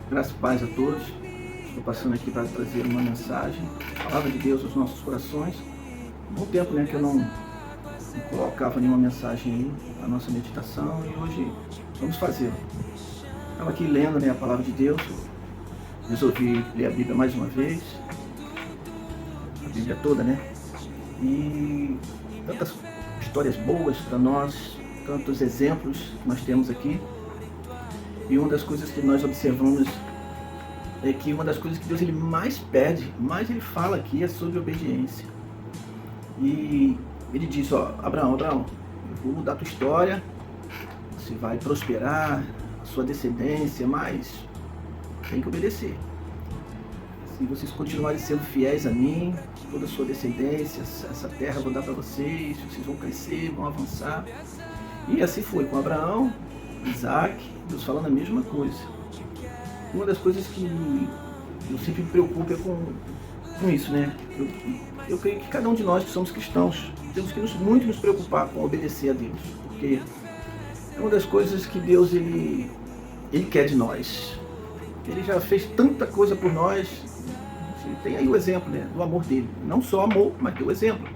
Graças e paz a todos. Estou passando aqui para trazer uma mensagem, a palavra de Deus aos nossos corações. Há bom tempo, que eu não colocava nenhuma mensagem aí na nossa meditação e hoje vamos fazê-lo. Estava aqui lendo, a palavra de Deus, resolvi ler a Bíblia mais uma vez, a Bíblia toda, E tantas histórias boas para nós, tantos exemplos que nós temos aqui. E uma das coisas que nós observamos é que uma das coisas que Deus ele mais pede, mais ele fala aqui é sobre obediência. E ele diz, Abraão, eu vou mudar a tua história, você vai prosperar, a sua descendência, mas tem que obedecer. Se vocês continuarem sendo fiéis a mim, toda a sua descendência, essa terra eu vou dar para vocês vão crescer, vão avançar. E assim foi com Abraão, Isaac, Deus falando a mesma coisa. Uma das coisas que eu sempre me preocupo é com isso, Eu creio que cada um de nós que somos cristãos temos que muito nos preocupar com obedecer a Deus, porque é uma das coisas que Deus ele quer de nós. Ele já fez tanta coisa por nós. Tem aí o exemplo, do amor dele. Não só amor, mas deu o exemplo.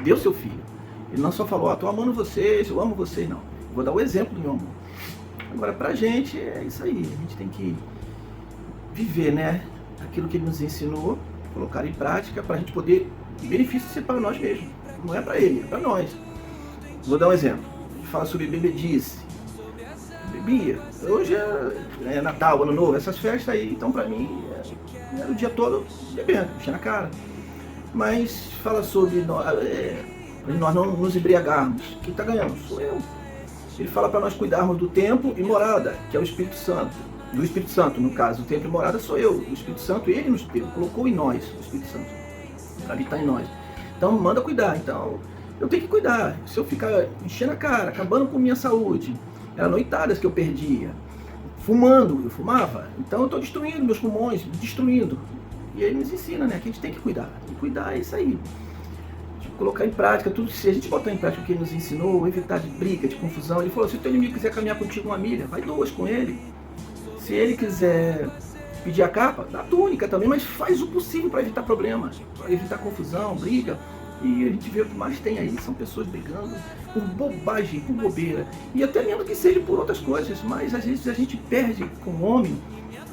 Deu seu filho. Ele não só falou, estou amando vocês, eu amo vocês, não. Eu vou dar o exemplo do meu amor. Agora, pra gente, é isso aí. A gente tem que viver, aquilo que ele nos ensinou, colocar em prática, para a gente poder benefício ser para nós mesmos. Não é para ele, é para nós. Vou dar um exemplo. A gente fala sobre bebedice. Bebia. Hoje é Natal, Ano Novo, essas festas aí, então para mim era o dia todo bebendo, enchendo a cara. Mas fala sobre nós não nos embriagarmos. Quem está ganhando? Sou eu. Ele fala para nós cuidarmos do tempo e morada, que é o Espírito Santo. Do Espírito Santo, no caso, o tempo e morada sou eu. O Espírito Santo, ele nos colocou em nós, o Espírito Santo, para habitar em nós. Então, manda cuidar. Então, eu tenho que cuidar. Se eu ficar enchendo a cara, acabando com minha saúde, eram noitadas que eu perdia. Fumando, eu fumava. Então, eu estou destruindo meus pulmões, destruindo. E ele nos ensina, que a gente tem que cuidar. E cuidar é isso aí. Colocar em prática tudo, se a gente botar em prática o que ele nos ensinou, evitar de briga, de confusão. Ele falou, se o teu inimigo quiser caminhar contigo uma milha, vai 2 com ele. Se ele quiser pedir a capa, dá a túnica também, mas faz o possível para evitar problemas, para evitar confusão, briga. E a gente vê o que mais tem aí, são pessoas brigando por bobagem, por bobeira. E até mesmo que seja por outras coisas, mas às vezes a gente perde com o homem,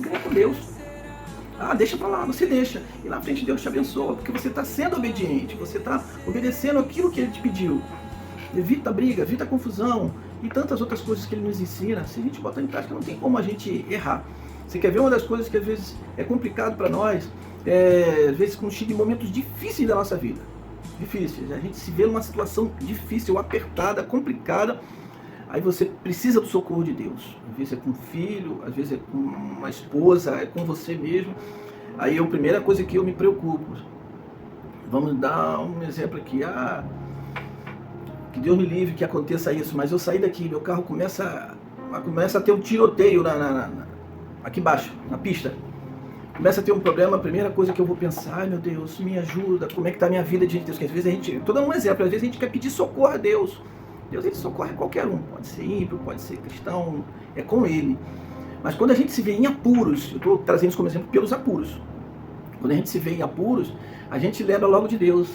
ganha com Deus. Deixa pra lá, você deixa. E lá na frente Deus te abençoa, porque você está sendo obediente, você está obedecendo aquilo que Ele te pediu. Evita a briga, evita a confusão e tantas outras coisas que Ele nos ensina. Se a gente botar em prática, não tem como a gente errar. Você quer ver uma das coisas que às vezes é complicado para nós? Às vezes quando chega em momentos difíceis da nossa vida. Difíceis. A gente se vê numa situação difícil, apertada, complicada. Aí você precisa do socorro de Deus. Às vezes é com um filho, às vezes é com uma esposa, é com você mesmo. Aí a primeira coisa que eu me preocupo. Vamos dar um exemplo aqui. Que Deus me livre que aconteça isso, mas eu saí daqui, meu carro começa a ter um tiroteio aqui embaixo, na pista. Começa a ter um problema, a primeira coisa que eu vou pensar, meu Deus, me ajuda, como é que está a minha vida diante de Deus? Porque às vezes a gente, estou dando um exemplo, às vezes a gente quer pedir socorro a Deus. Deus ele socorre qualquer um, pode ser ímpio, pode ser cristão, é com Ele. Mas quando a gente se vê em apuros, eu estou trazendo isso como exemplo pelos apuros. Quando a gente se vê em apuros, a gente lembra logo de Deus.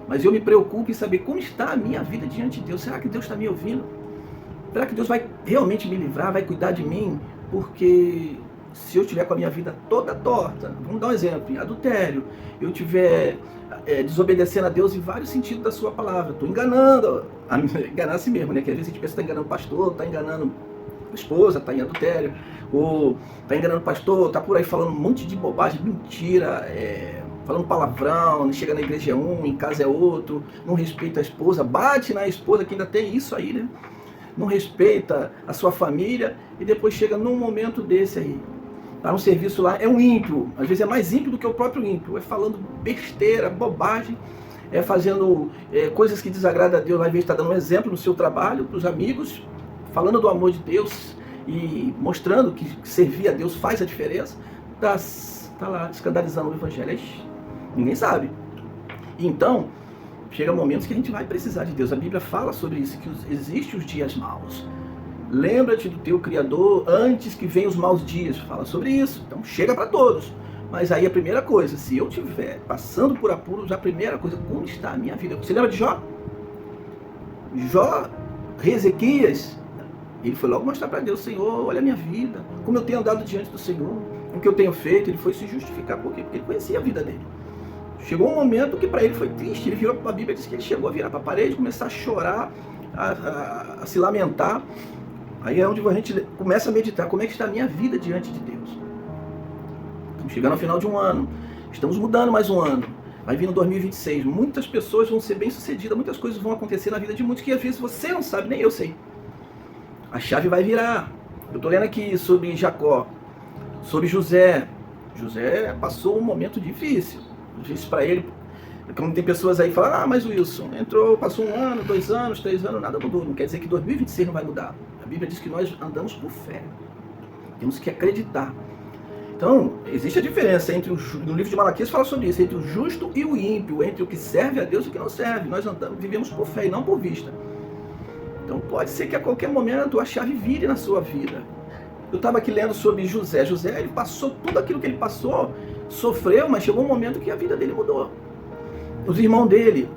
Mas eu me preocupo em saber como está a minha vida diante de Deus. Será que Deus está me ouvindo? Será que Deus vai realmente me livrar, vai cuidar de mim? Porque se eu estiver com a minha vida toda torta, vamos dar um exemplo, em adultério, eu estiver desobedecendo a Deus em vários sentidos da sua palavra, estou enganando a si mesmo, que às vezes a gente pensa que está enganando o pastor, está enganando a esposa, está em adultério, ou está enganando o pastor, está por aí falando um monte de bobagem, mentira, falando palavrão, chega na igreja é um, em casa é outro, não respeita a esposa, bate na esposa, que ainda tem isso aí, não respeita a sua família, e depois chega num momento desse aí, está no serviço lá, é um ímpio, às vezes é mais ímpio do que o próprio ímpio, é falando besteira, bobagem, fazendo coisas que desagradam a Deus, ao invés de estar dando um exemplo no seu trabalho, para os amigos, falando do amor de Deus e mostrando que servir a Deus faz a diferença, está lá escandalizando o evangelho. Ninguém sabe. Então, chega momentos que a gente vai precisar de Deus. A Bíblia fala sobre isso, que existem os dias maus. Lembra-te do teu Criador antes que venham os maus dias. Fala sobre isso. Então chega para todos. Mas aí a primeira coisa, se eu estiver passando por apuros, a primeira coisa, como está a minha vida? Você lembra de Jó? Jó, Ezequias, ele foi logo mostrar para Deus: Senhor, olha a minha vida, como eu tenho andado diante do Senhor, o que eu tenho feito. Ele foi se justificar. Por quê? Porque ele conhecia a vida dele. Chegou um momento que para ele foi triste. Ele virou para a Bíblia e disse que ele chegou a virar para a parede, começar a chorar, a se lamentar. Aí é onde a gente começa a meditar: como é que está a minha vida diante de Deus? Estamos chegando ao final de um ano, estamos mudando mais um ano, vai vir no 2026, muitas pessoas vão ser bem-sucedidas, muitas coisas vão acontecer na vida de muitos que às vezes você não sabe, nem eu sei. A chave vai virar. Eu estou lendo aqui sobre Jacó, sobre José. José passou um momento difícil. Eu disse para ele, como tem pessoas aí que falam: mas o Wilson entrou, passou 1 ano, 2 anos, 3 anos, nada mudou. Não quer dizer que 2026 não vai mudar. A Bíblia diz que nós andamos por fé, temos que acreditar. Então, existe a diferença entre no livro de Malaquias fala sobre isso, entre o justo e o ímpio, entre o que serve a Deus e o que não serve. Nós vivemos por fé e não por vista. Então pode ser que a qualquer momento a chave vire na sua vida. Eu estava aqui lendo sobre José. José, ele passou tudo aquilo que ele passou, sofreu, mas chegou um momento que a vida dele mudou. Os irmãos dele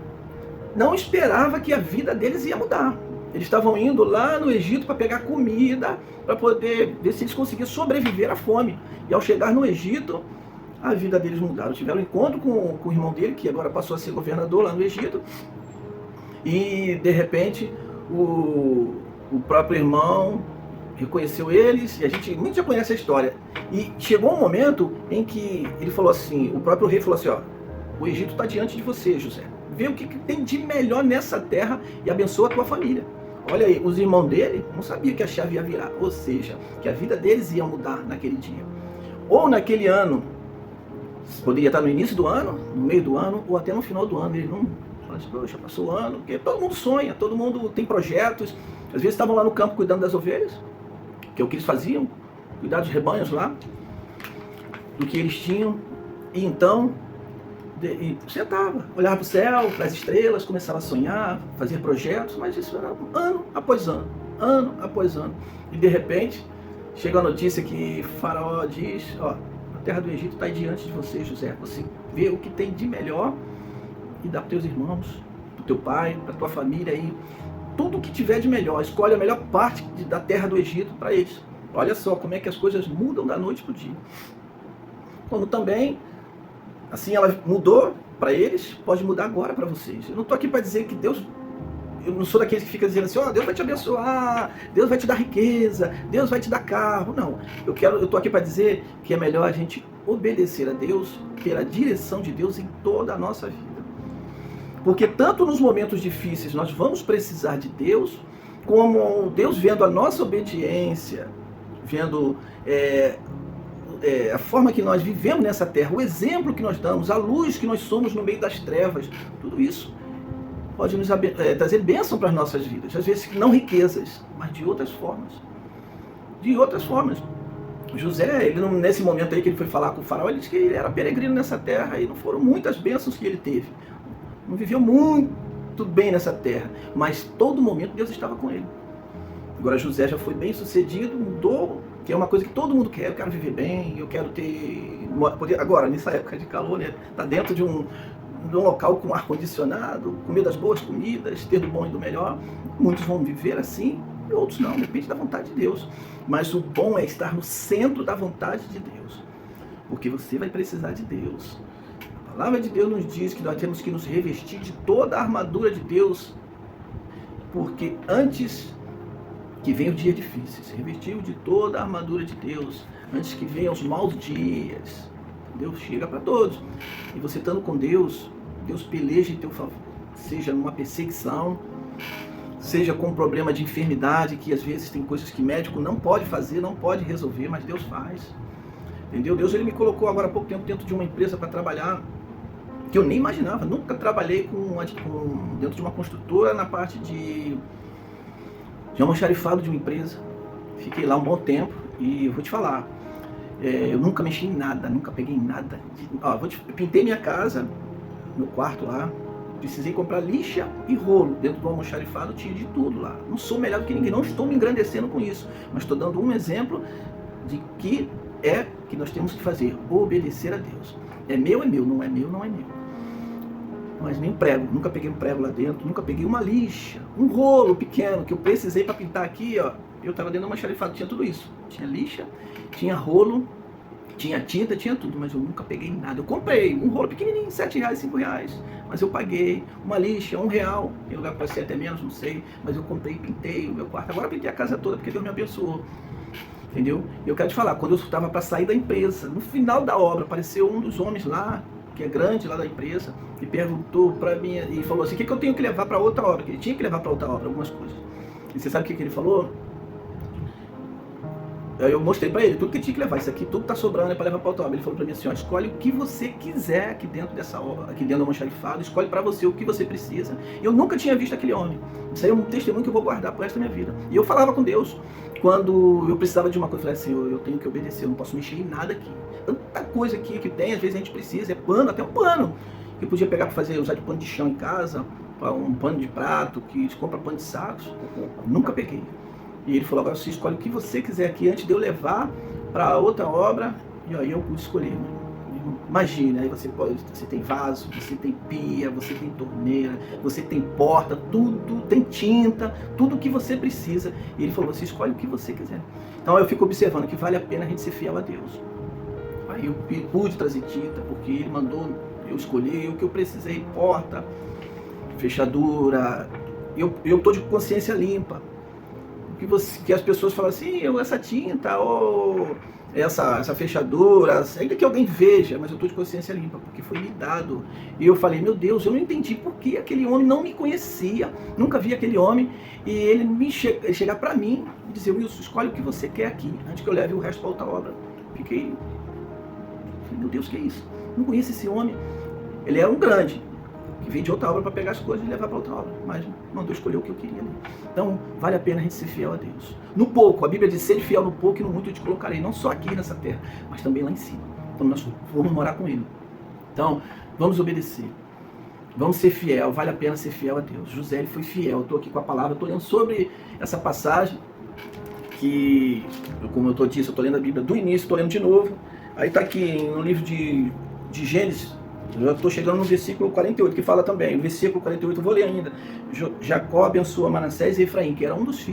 não esperavam que a vida deles ia mudar. Eles estavam indo lá no Egito para pegar comida, para poder ver se eles conseguiam sobreviver à fome. E ao chegar no Egito, a vida deles mudaram. Tiveram um encontro com o irmão dele, que agora passou a ser governador lá no Egito. E, de repente, o próprio irmão reconheceu eles. E muitos já conhecem a história. E chegou um momento em que ele falou assim, o próprio rei falou assim: o Egito está diante de você, José. Vê o que tem de melhor nessa terra e abençoa a tua família. Olha aí, os irmãos dele não sabiam que a chave ia virar, ou seja, que a vida deles ia mudar naquele dia. Ou naquele ano, poderia estar no início do ano, no meio do ano, ou até no final do ano. Eles não falam assim: poxa, passou o ano, porque todo mundo sonha, todo mundo tem projetos. Às vezes estavam lá no campo cuidando das ovelhas, que é o que eles faziam, cuidar dos rebanhos lá, do que eles tinham, e então e sentava, olhava para o céu, para as estrelas, começava a sonhar, fazer projetos, mas isso era ano após ano, ano após ano. E de repente, chega a notícia que Faraó diz: a terra do Egito está aí diante de você, José. Você vê o que tem de melhor e dá para os teus irmãos, para o teu pai, para a tua família aí. Tudo o que tiver de melhor, escolhe a melhor parte da terra do Egito para eles. Olha só como é que as coisas mudam da noite para o dia. Como também, assim ela mudou para eles, pode mudar agora para vocês. Eu não estou aqui para dizer que Deus... Eu não sou daqueles que fica dizendo assim: Deus vai te abençoar, Deus vai te dar riqueza, Deus vai te dar carro. Não, eu estou aqui para dizer que é melhor a gente obedecer a Deus, ter a direção de Deus em toda a nossa vida. Porque tanto nos momentos difíceis nós vamos precisar de Deus, como Deus vendo a nossa obediência, vendo a forma que nós vivemos nessa terra, o exemplo que nós damos, a luz que nós somos no meio das trevas, tudo isso pode nos trazer bênção para as nossas vidas. Às vezes não riquezas, mas de outras formas. De outras formas. José, ele nesse momento aí que ele foi falar com o faraó, ele disse que ele era peregrino nessa terra e não foram muitas bênçãos que ele teve. Não viveu muito bem nessa terra, mas todo momento Deus estava com ele. Agora José já foi bem sucedido, mudou, que é uma coisa que todo mundo quer. Eu quero viver bem, eu quero poder agora, nessa época de calor, né, tá dentro de um local com ar-condicionado, comer das boas comidas, ter do bom e do melhor. Muitos vão viver assim, e outros não, depende da vontade de Deus. Mas o bom é estar no centro da vontade de Deus, porque você vai precisar de Deus. A palavra de Deus nos diz que nós temos que nos revestir de toda a armadura de Deus, porque antes que venham os dias difíceis, se revestiu de toda a armadura de Deus, antes que venham os maus dias. Deus chega para todos. E você estando com Deus, Deus peleja em teu favor. Seja numa perseguição, seja com um problema de enfermidade, que às vezes tem coisas que médico não pode fazer, não pode resolver, mas Deus faz. Entendeu? Deus, ele me colocou agora há pouco tempo dentro de uma empresa para trabalhar, que eu nem imaginava. Nunca trabalhei dentro de uma construtora na parte de almoxarifado de uma empresa. Fiquei lá um bom tempo e eu vou te falar, eu nunca mexi em nada, nunca peguei em nada. Eu pintei minha casa, meu quarto lá, Precisei comprar lixa e rolo. Dentro do almoxarifado tinha de tudo lá. Não sou melhor do que ninguém, não estou me engrandecendo com isso, mas estou dando um exemplo de que é que nós temos que fazer, obedecer a Deus. É meu, não é meu, não é meu. Mas nem prego, nunca peguei um prego lá dentro, nunca peguei uma lixa, um rolo pequeno que eu precisei para pintar aqui, ó. Eu estava dentro do almoxarifado, tinha tudo isso. Tinha lixa, tinha rolo, tinha tinta, tinha tudo, mas eu nunca peguei nada. Eu comprei um rolo pequenininho, R$7, R$5, mas eu paguei. Uma lixa, R$1, tem lugar que pode ser até menos, não sei, mas eu comprei e pintei o meu quarto. Agora eu pintei a casa toda porque Deus me abençoou. Entendeu? Eu quero te falar, quando eu estava para sair da empresa, no final da obra, apareceu um dos homens lá, que é grande lá da empresa, e perguntou para mim, e falou assim, o que eu tenho que levar para outra obra? Que ele tinha que levar para outra obra algumas coisas. E você sabe o que ele falou? Eu mostrei para ele tudo que ele tinha que levar. Isso aqui tudo tá sobrando, é para levar para outra obra. Ele falou para mim assim, ó, escolhe o que você quiser aqui dentro dessa obra, aqui dentro do almoxarifado, escolhe para você o que você precisa. Eu nunca tinha visto aquele homem. Isso aí é um testemunho que eu vou guardar pro resto da minha vida. E eu falava com Deus. Quando eu precisava de uma coisa, eu falei assim, eu tenho que obedecer, eu não posso mexer em nada aqui. Tanta coisa aqui que tem, às vezes a gente precisa, é pano, até um pano. Que eu podia pegar para fazer, usar de pano de chão em casa, um pano de prato, que compra pano de sacos. Nunca peguei. E ele falou, agora você escolhe o que você quiser aqui antes de eu levar para outra obra. E aí eu pude escolher. Imagina, aí você tem vaso, você tem pia, você tem torneira, você tem porta, tudo, tem tinta, tudo o que você precisa. E ele falou, você escolhe o que você quiser. Então eu fico observando que vale a pena a gente ser fiel a Deus. Aí eu pude trazer tinta, porque ele mandou eu escolher o que eu precisei, porta, fechadura. Eu estou de consciência limpa. Que as pessoas falam assim, essa tinta, ou essa fechadura, ainda que alguém veja, mas eu estou de consciência limpa, porque foi me dado. E eu falei, meu Deus, eu não entendi por que aquele homem não me conhecia, nunca vi aquele homem, e ele chegar para mim e dizer, Wilson, escolhe o que você quer aqui, antes que eu leve o resto para outra obra. Falei, meu Deus, que é isso? Não conheço esse homem. Ele era um grande, que veio de outra obra para pegar as coisas e levar para outra obra, mas mandou escolher o que eu queria. Então, vale a pena a gente ser fiel a Deus. No pouco, a Bíblia diz, ser fiel no pouco e no muito eu te colocarei, não só aqui nessa terra, mas também lá em cima, quando nós vamos morar com Ele. Então, vamos obedecer, vamos ser fiel, vale a pena ser fiel a Deus. José, ele foi fiel, eu estou aqui com a palavra, estou lendo sobre essa passagem, que, como eu disse, eu estou lendo a Bíblia do início, estou lendo de novo, aí está aqui no livro de Gênesis. Eu já estou chegando no versículo 48, que fala também, o versículo 48, eu vou ler ainda. Jacó abençoa Manassés e Efraim, que era um dos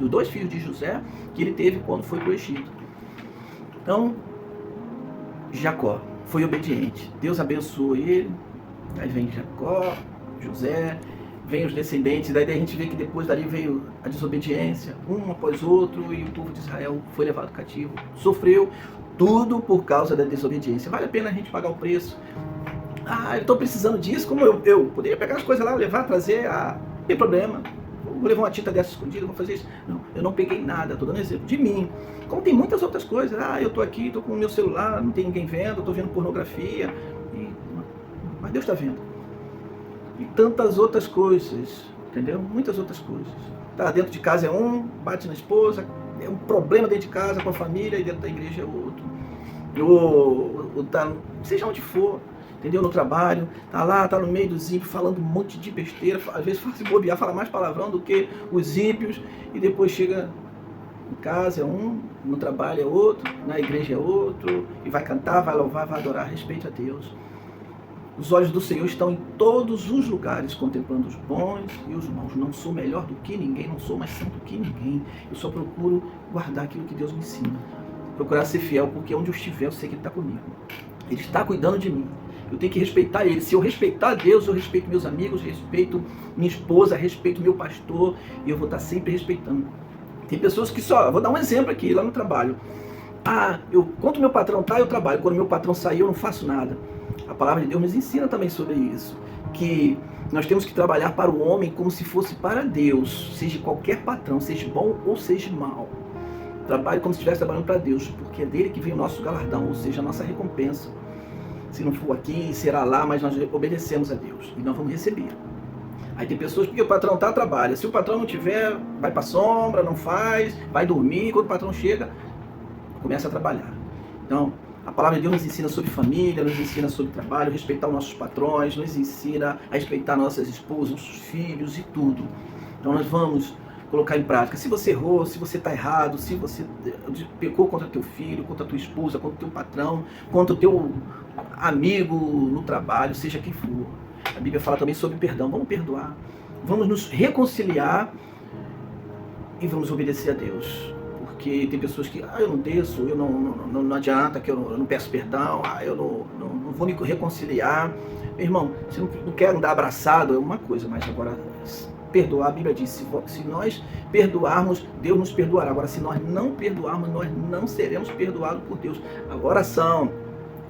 dois filhos de José, que ele teve quando foi para o Egito. Então, Jacó foi obediente. Deus abençoou ele, aí vem Jacó, José, vem os descendentes, daí a gente vê que depois dali veio a desobediência, um após outro, e o povo de Israel foi levado cativo. Sofreu tudo por causa da desobediência. Vale a pena a gente pagar o preço. Eu estou precisando disso, como eu poderia pegar as coisas lá, levar, trazer, não tem problema, vou levar uma tinta dessa escondida, vou fazer isso. Não, eu não peguei nada, estou dando exemplo de mim. Como tem muitas outras coisas, eu estou aqui, estou com o meu celular, não tem ninguém vendo, estou vendo pornografia, mas Deus está vendo. E tantas outras coisas, entendeu? Muitas outras coisas. Tá, dentro de casa é um, bate na esposa, é um problema dentro de casa com a família, e dentro da igreja é outro. Seja onde for. Entendeu? No trabalho, tá lá, tá no meio dos ímpios, falando um monte de besteira, às vezes se bobear, fala mais palavrão do que os ímpios, e depois chega em casa é um, no trabalho é outro, na igreja é outro, e vai cantar, vai louvar, vai adorar, respeito a Deus. Os olhos do Senhor estão em todos os lugares, contemplando os bons e os maus. Não sou melhor do que ninguém, não sou mais santo que ninguém, eu só procuro guardar aquilo que Deus me ensina, procurar ser fiel, porque onde eu estiver eu sei que Ele está comigo, Ele está cuidando de mim. Eu tenho que respeitar Ele. Se eu respeitar Deus, eu respeito meus amigos, respeito minha esposa, respeito meu pastor, e eu vou estar sempre respeitando. Tem pessoas que vou dar um exemplo aqui, lá no trabalho. Quando meu patrão está, eu trabalho. Quando meu patrão sair, eu não faço nada. A palavra de Deus nos ensina também sobre isso, que nós temos que trabalhar para o homem como se fosse para Deus, seja qualquer patrão, seja bom ou seja mal. Trabalhe como se estivesse trabalhando para Deus, porque é dele que vem o nosso galardão, ou seja, a nossa recompensa. Se não for aqui, será lá, mas nós obedecemos a Deus e nós vamos receber. Aí tem pessoas que o patrão trabalha. Se o patrão não tiver, vai para a sombra, não faz, vai dormir. Quando o patrão chega, começa a trabalhar. Então, A palavra de Deus nos ensina sobre família, nos ensina sobre trabalho, respeitar os nossos patrões, nos ensina a respeitar nossas esposas, nossos filhos e tudo. Então nós vamos colocar em prática. Se você errou, se você está errado, se você pecou contra teu filho, contra tua esposa, contra teu patrão, contra o teu amigo no trabalho, seja quem for. A Bíblia fala também sobre perdão. Vamos perdoar. Vamos nos reconciliar e vamos obedecer a Deus. Porque tem pessoas que, eu não desço, eu não adianta, que eu não peço perdão, eu não vou me reconciliar. Meu irmão, se não quero dar abraçado, é uma coisa, mas agora perdoar, a Bíblia diz, se nós perdoarmos, Deus nos perdoará. Agora, se nós não perdoarmos, nós não seremos perdoados por Deus. A oração: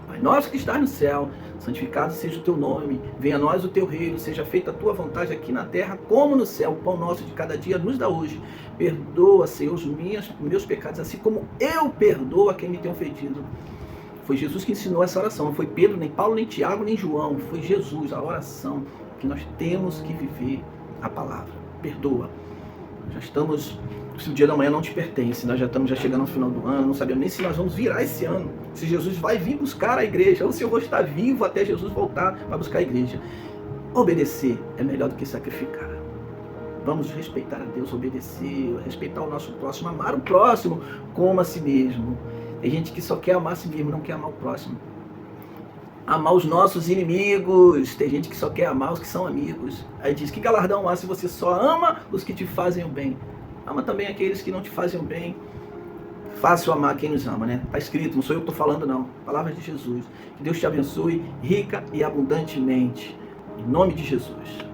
Pai nosso que estás no céu, santificado seja o teu nome, venha a nós o teu reino, seja feita a tua vontade aqui na terra como no céu. O pão nosso de cada dia nos dá hoje. Perdoa, Senhor, os meus pecados, assim como eu perdoo a quem me tem ofendido. Foi Jesus que ensinou essa oração, não foi Pedro, nem Paulo, nem Tiago, nem João. Foi Jesus, a oração que nós temos que viver a palavra. Perdoa. Já estamos... Se o dia da manhã não te pertence, nós já estamos chegando ao final do ano, não sabemos nem se nós vamos virar esse ano, se Jesus vai vir buscar a igreja, ou se eu vou estar vivo até Jesus voltar para buscar a igreja. Obedecer é melhor do que sacrificar. Vamos respeitar a Deus, obedecer, respeitar o nosso próximo, amar o próximo como a si mesmo. Tem gente que só quer amar a si mesmo, não quer amar o próximo. Amar os nossos inimigos. Tem gente que só quer amar os que são amigos. Aí diz: que galardão há se você só ama os que te fazem o bem? Ama também aqueles que não te fazem o bem. Fácil amar quem nos ama, né? Está escrito, não sou eu que estou falando não. Palavra de Jesus. Que Deus te abençoe rica e abundantemente. Em nome de Jesus.